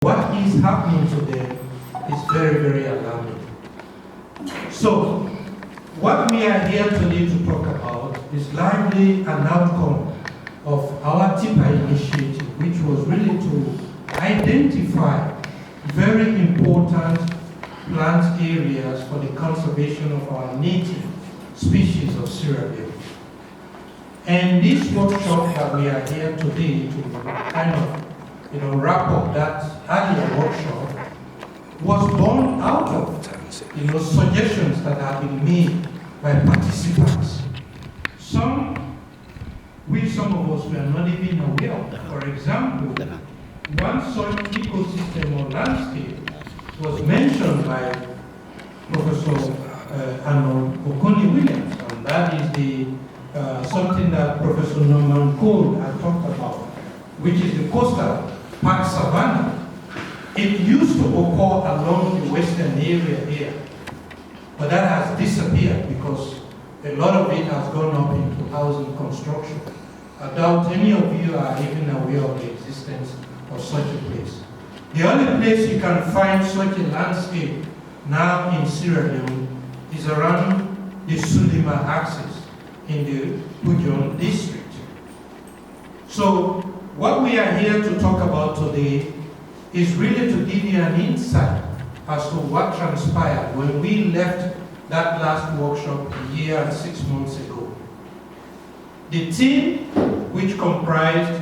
What is happening to them is very, very alarming. So, what we are here today to talk about is largely an outcome of our TIPA initiative, which was really to identify very important plant areas for the conservation of our native species of Sierra Leone. And this workshop that we are here today to kind of wrap up that earlier workshop was born out of suggestions that have been made by participants. Some which some of us were not even aware of. For example, one such ecosystem or landscape was mentioned by Professor Arnold Okoni-Williams, and that is the something that Professor Norman Cole had talked about, which is the coastal park savanna. It used to occur along the western area here, but that has disappeared because a lot of it has gone up into housing construction. I doubt any of you are even aware of the existence of such a place. The only place you can find such a landscape now in Sierra Leone is around the Sulima axis in the Pujon district. So what we are here to talk about today is really to give you an insight as to what transpired when we left that last workshop a year and 6 months ago. The team, which comprised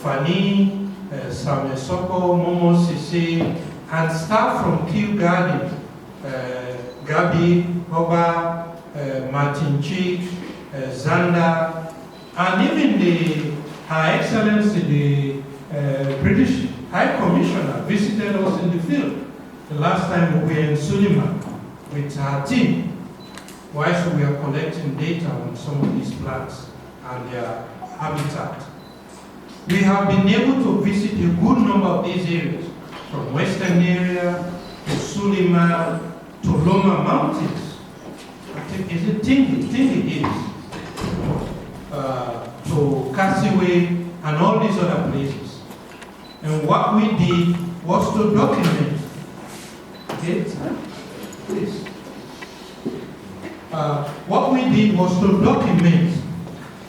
Fani, Samuel Soko, Momo Sisi, and staff from Kew Garden, Gabi, Oba, Martin Chick, Zanda, and even Her Excellency, the British High Commissioner, visited us in the field the last time we were in Sulima with our team, whilst we are collecting data on some of these plants and their habitat. We have been able to visit a good number of these areas, from western area to Sulima to Loma Mountains. Is it Tingi Hills? To Cassiway and all these other places. And what we did was to document it. Please. What we did was to document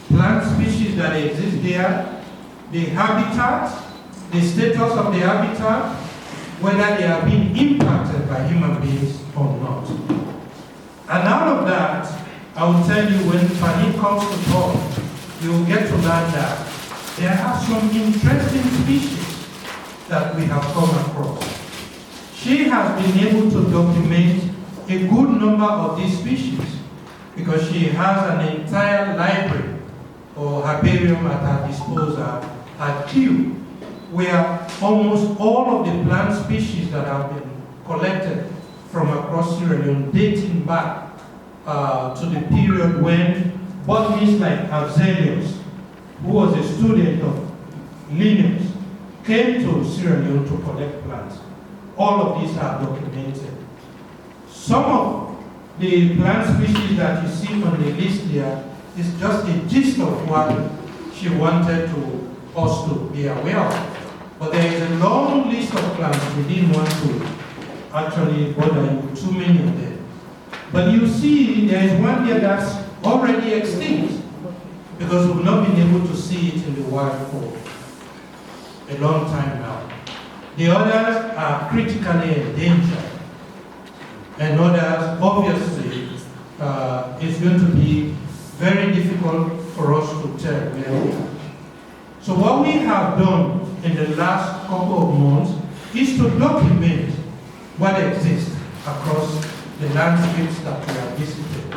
plant species that exist there, the habitat, the status of the habitat, whether they are being impacted by human beings or not. And out of that, I will tell you, when Fanny comes to talk, you will get to learn that there are some interesting species that we have come across. She has been able to document a good number of these species because she has an entire library or herbarium at her disposal at Kew, where almost all of the plant species that have been collected from across Sierra Leone, dating back to the period when botanists like Avzelius, who was a student of Linnaeus, came to Sierra Leone to collect plants. All of these are documented. Some of the plant species that you see on the list here is just a gist of what she wanted us to be aware of. But there is a long list of plants. We didn't want to actually bother you with too many of them. But you see, there is one here that's already extinct because we've not been able to see it in the wild for a long time now. The others are critically endangered, and others, obviously, it's going to be very difficult for us to tell where we are. So what we have done in the last couple of months is to document what exists across the landscapes that we have visited.